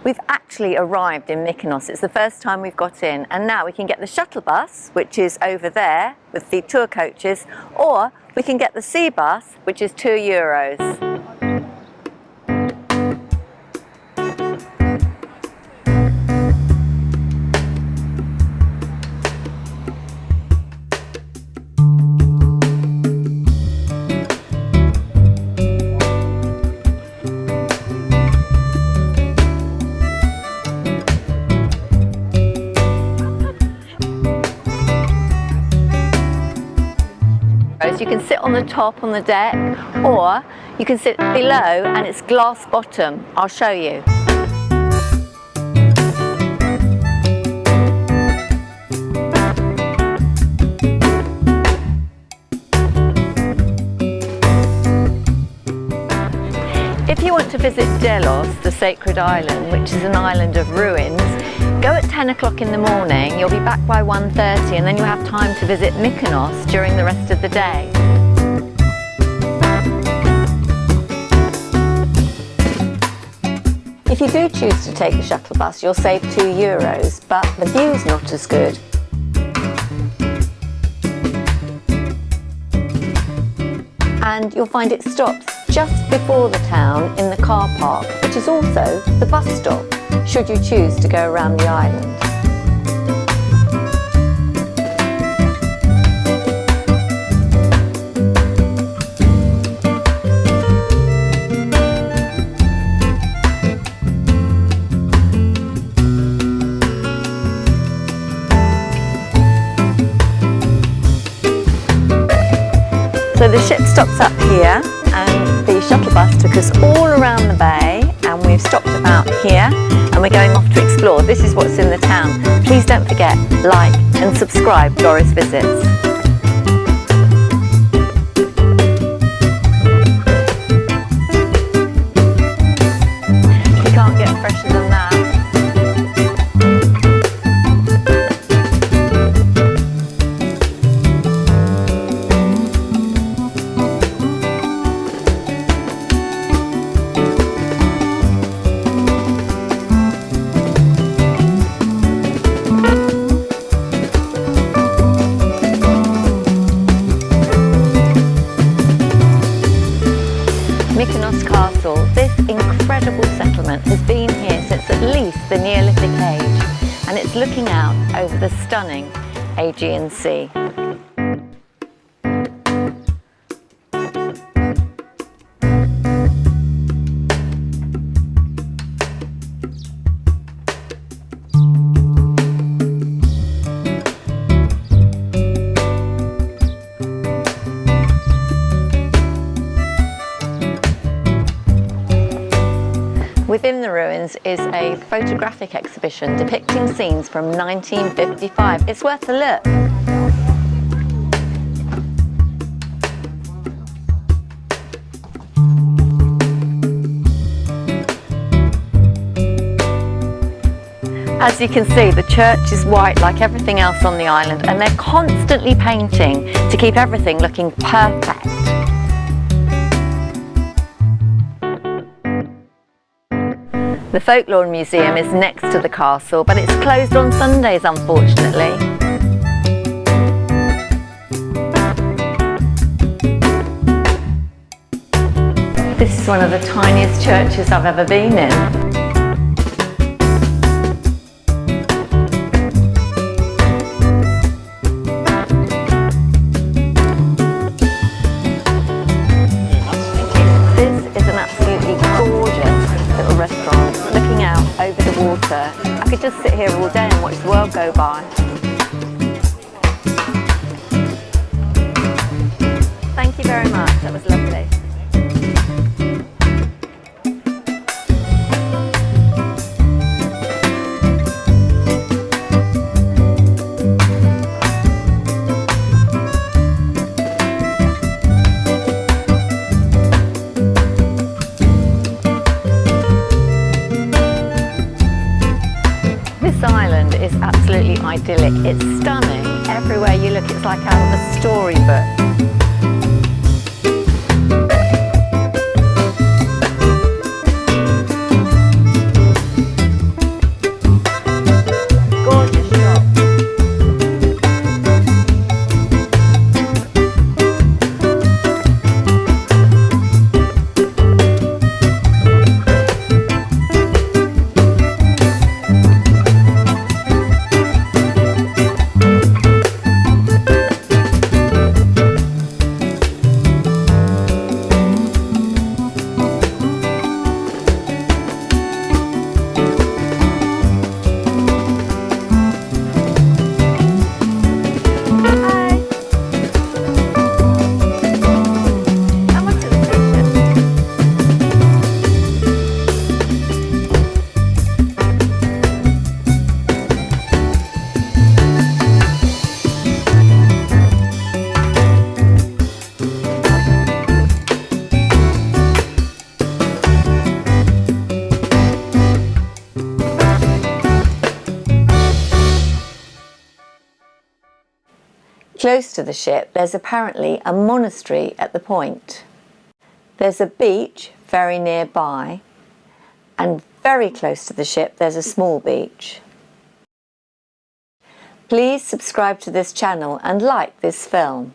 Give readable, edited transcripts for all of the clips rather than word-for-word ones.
We've actually arrived in Mykonos. It's the first time we've got in, and now we can get the shuttle bus, which is over there with the tour coaches, or we can get the sea bus, which is €2. You can sit on the top on the deck, or you can sit below and it's glass bottom. I'll show you. If you want to visit Delos, the sacred island, which is an island of ruins, go at 10 o'clock in the morning. You'll be back by 1:30, and then you'll have time to visit Mykonos during the rest of the day. If you do choose to take the shuttle bus, you'll save €2, but the view's not as good. And you'll find it stops just before the town in the car park, which is also the bus stop, should you choose to go around the island. So the ship stops up here, and the shuttle bus took us all around the bay, and we've stopped about here, and we're going off to explore. This is what's in the town. Please don't forget, like and subscribe Doris Visits. You can't get fresher than that. Mykonos Castle. This incredible settlement has been here since at least the Neolithic age, and it's looking out over the stunning Aegean Sea. Within the ruins is a photographic exhibition depicting scenes from 1955. It's worth a look. As you can see, the church is white like everything else on the island, and they're constantly painting to keep everything looking perfect. The Folklore Museum is next to the castle, but it's closed on Sundays, unfortunately. This is one of the tiniest churches I've ever been in. Over the water. I could just sit here all day and watch the world go by. Thank you very much, that was lovely. This island is absolutely idyllic. It's stunning. Everywhere you look, it's like out of a storybook. Close to the ship, there's apparently a monastery at the point. There's a beach very nearby, and very close to the ship there's a small beach. Please subscribe to this channel and like this film.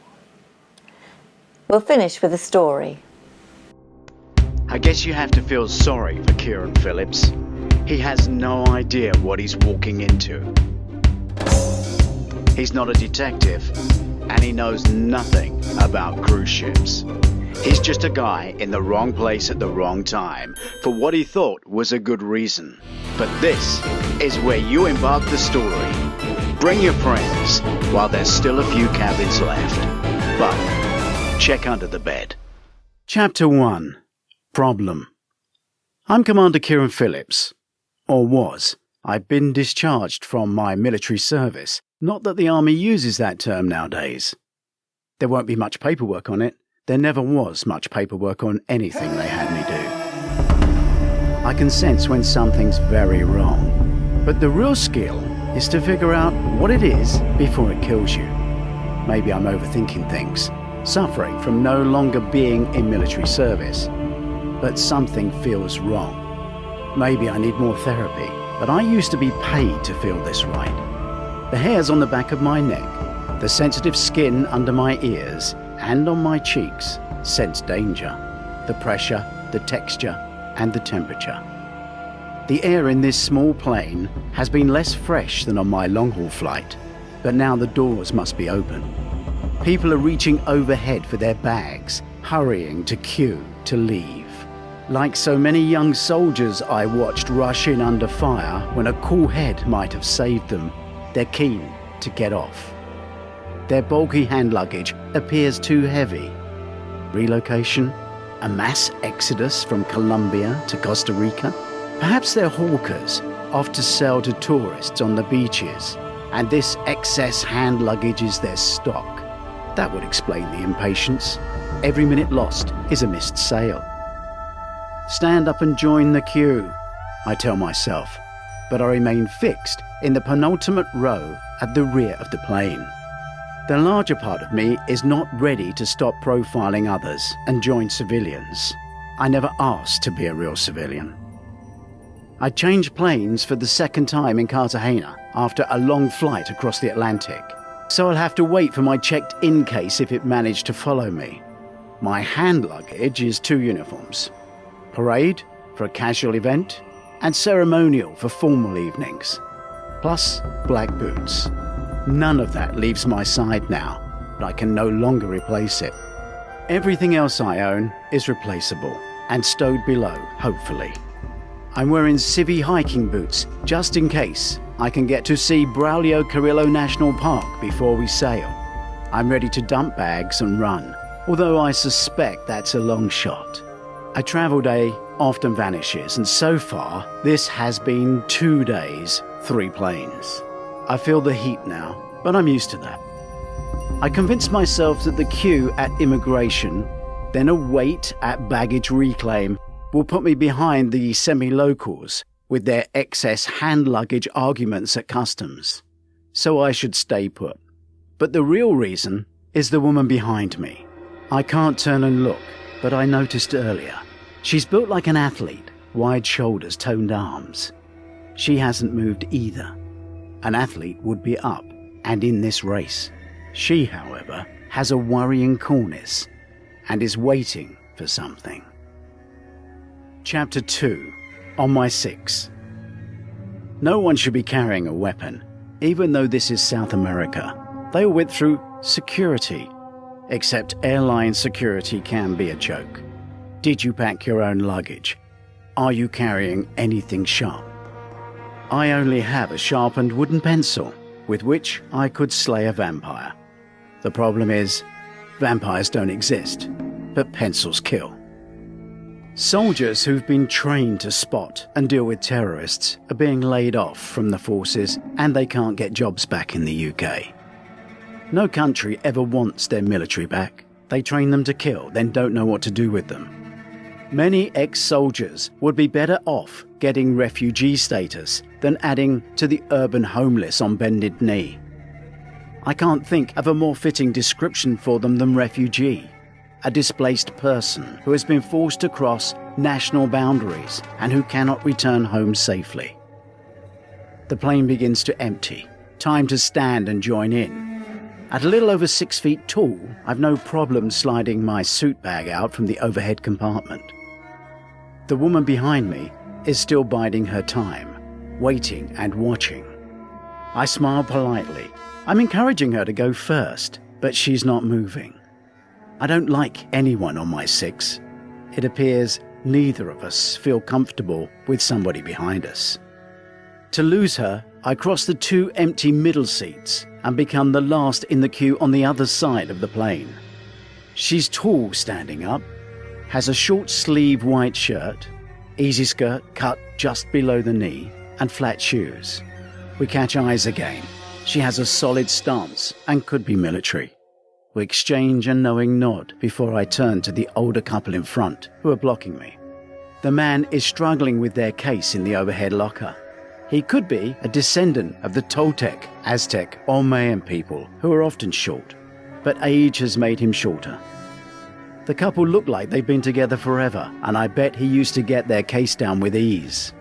We'll finish with a story. I guess you have to feel sorry for Kieran Phillips. He has no idea what he's walking into. He's not a detective, and he knows nothing about cruise ships. He's just a guy in the wrong place at the wrong time for what he thought was a good reason. But this is where you embark the story. Bring your friends while there's still a few cabins left. But check under the bed. Chapter 1. Problem. I'm Commander Kieran Phillips. Or was. I've been discharged from my military service. Not that the Army uses that term nowadays. There won't be much paperwork on it. There never was much paperwork on anything they had me do. I can sense when something's very wrong. But the real skill is to figure out what it is before it kills you. Maybe I'm overthinking things, suffering from no longer being in military service. But something feels wrong. Maybe I need more therapy, but I used to be paid to feel this right. The hairs on the back of my neck, the sensitive skin under my ears and on my cheeks sense danger. The pressure, the texture, and the temperature. The air in this small plane has been less fresh than on my long-haul flight, but now the doors must be open. People are reaching overhead for their bags, hurrying to queue to leave. Like so many young soldiers I watched rush in under fire when a cool head might have saved them, they're keen to get off. Their bulky hand luggage appears too heavy. Relocation? A mass exodus from Colombia to Costa Rica? Perhaps they're hawkers, off to sell to tourists on the beaches, and this excess hand luggage is their stock. That would explain the impatience. Every minute lost is a missed sale. Stand up and join the queue, I tell myself, but I remain fixed in the penultimate row at the rear of the plane. The larger part of me is not ready to stop profiling others and join civilians. I never asked to be a real civilian. I changed planes for the second time in Cartagena after a long flight across the Atlantic, so I'll have to wait for my checked-in case if it managed to follow me. My hand luggage is 2 uniforms. Parade for a casual event, and ceremonial for formal evenings. Plus black boots. None of that leaves my side now, but I can no longer replace it. Everything else I own is replaceable, and stowed below, hopefully. I'm wearing civvy hiking boots, just in case I can get to see Braulio Carrillo National Park before we sail. I'm ready to dump bags and run, although I suspect that's a long shot. A travel day often vanishes, and so far, this has been 2 days, 3 planes. I feel the heat now, but I'm used to that. I convince myself that the queue at immigration, then a wait at baggage reclaim, will put me behind the semi-locals with their excess hand luggage arguments at customs. So I should stay put. But the real reason is the woman behind me. I can't turn and look, but I noticed earlier. She's built like an athlete, wide shoulders, toned arms. She hasn't moved either. An athlete would be up and in this race. She, however, has a worrying coolness and is waiting for something. Chapter 2. On my 6. No one should be carrying a weapon, even though this is South America. They all went through security. Except airline security can be a joke. Did you pack your own luggage? Are you carrying anything sharp? I only have a sharpened wooden pencil with which I could slay a vampire. The problem is, vampires don't exist, but pencils kill. Soldiers who've been trained to spot and deal with terrorists are being laid off from the forces, and they can't get jobs back in the UK. No country ever wants their military back. They train them to kill, then don't know what to do with them. Many ex-soldiers would be better off getting refugee status than adding to the urban homeless on bended knee. I can't think of a more fitting description for them than refugee, a displaced person who has been forced to cross national boundaries and who cannot return home safely. The plane begins to empty. Time to stand and join in. At a little over 6 feet tall, I've no problem sliding my suit bag out from the overhead compartment. The woman behind me is still biding her time, waiting and watching. I smile politely. I'm encouraging her to go first, but she's not moving. I don't like anyone on my 6. It appears neither of us feel comfortable with somebody behind us. To lose her, I cross the 2 empty middle seats and become the last in the queue on the other side of the plane. She's tall standing up, has a short sleeve white shirt, easy skirt cut just below the knee, and flat shoes. We catch eyes again. She has a solid stance and could be military. We exchange a knowing nod before I turn to the older couple in front who are blocking me. The man is struggling with their case in the overhead locker. He could be a descendant of the Toltec, Aztec, or Mayan people who are often short, but age has made him shorter. The couple look like they've been together forever, and I bet he used to get their case down with ease.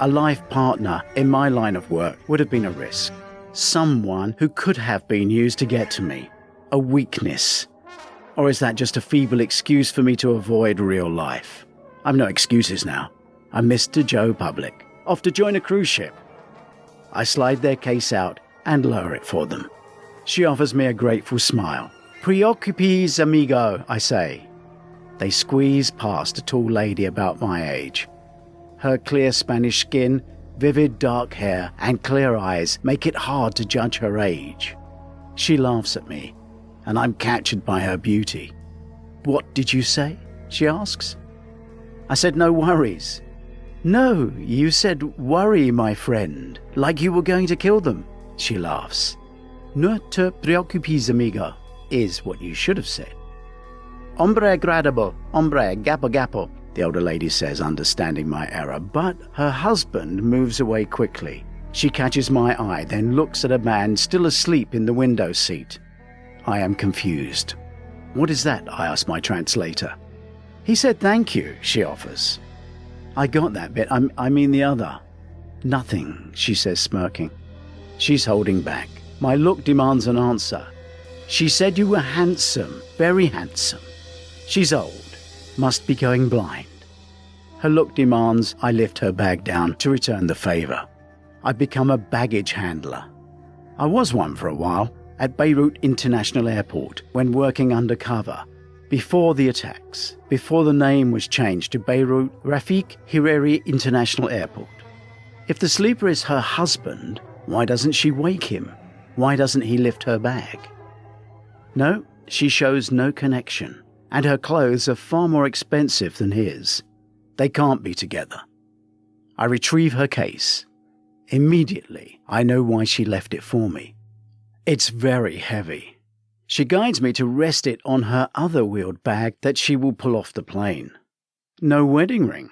A life partner in my line of work would have been a risk. Someone who could have been used to get to me. A weakness. Or is that just a feeble excuse for me to avoid real life? I've no excuses now. I'm Mr. Joe Public, off to join a cruise ship. I slide their case out and lower it for them. She offers me a grateful smile. Preocupes, amigo, I say. They squeeze past a tall lady about my age. Her clear Spanish skin, vivid dark hair, and clear eyes make it hard to judge her age. She laughs at me, and I'm captured by her beauty. What did you say? She asks. I said no worries. No, you said worry, my friend, like you were going to kill them. She laughs. No te preocupes, amigo, is what you should have said. Hombre agradable, hombre gapo gapo, the older lady says, understanding my error, but her husband moves away quickly. She catches my eye, then looks at a man still asleep in the window seat. I am confused. What is that? I ask my translator. He said thank you, she offers. I got that bit, I mean the other. Nothing, she says, smirking. She's holding back. My look demands an answer. She said you were handsome, very handsome. She's old, must be going blind. Her look demands I lift her bag down to return the favor. I've become a baggage handler. I was one for a while at Beirut International Airport when working undercover, before the attacks, before the name was changed to Beirut Rafik Hariri International Airport. If the sleeper is her husband, why doesn't she wake him? Why doesn't he lift her bag? No, she shows no connection, and her clothes are far more expensive than his. They can't be together. I retrieve her case. Immediately, I know why she left it for me. It's very heavy. She guides me to rest it on her other wheeled bag that she will pull off the plane. No wedding ring,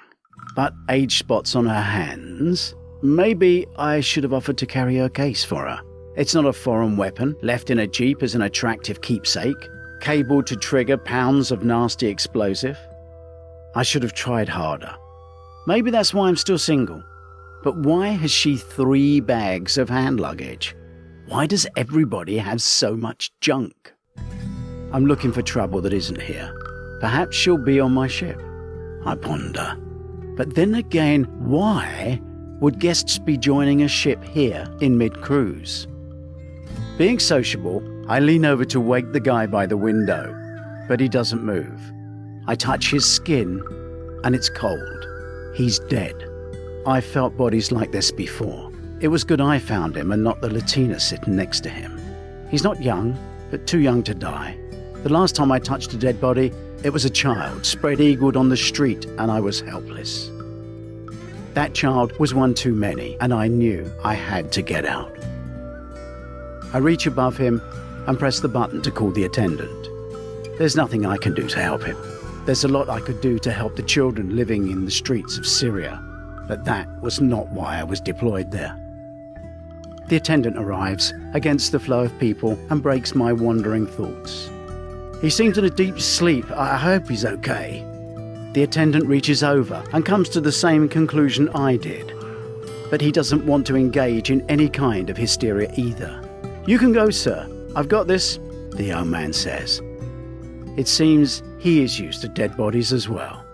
but age spots on her hands. Maybe I should have offered to carry her case for her. It's not a foreign weapon left in a jeep as an attractive keepsake, cabled to trigger pounds of nasty explosive. I should have tried harder. Maybe that's why I'm still single. But why has she 3 bags of hand luggage? Why does everybody have so much junk? I'm looking for trouble that isn't here. Perhaps she'll be on my ship. I ponder. But then again, why would guests be joining a ship here in mid-cruise? Being sociable, I lean over to wake the guy by the window, but he doesn't move. I touch his skin, and it's cold. He's dead. I've felt bodies like this before. It was good I found him and not the Latina sitting next to him. He's not young, but too young to die. The last time I touched a dead body, it was a child spread-eagled on the street, and I was helpless. That child was one too many, and I knew I had to get out. I reach above him and press the button to call the attendant. There's nothing I can do to help him. There's a lot I could do to help the children living in the streets of Syria, but that was not why I was deployed there. The attendant arrives against the flow of people and breaks my wandering thoughts. He seems in a deep sleep. I hope he's okay. The attendant reaches over and comes to the same conclusion I did. But he doesn't want to engage in any kind of hysteria either. "You can go, sir. I've got this," the young man says. It seems he is used to dead bodies as well.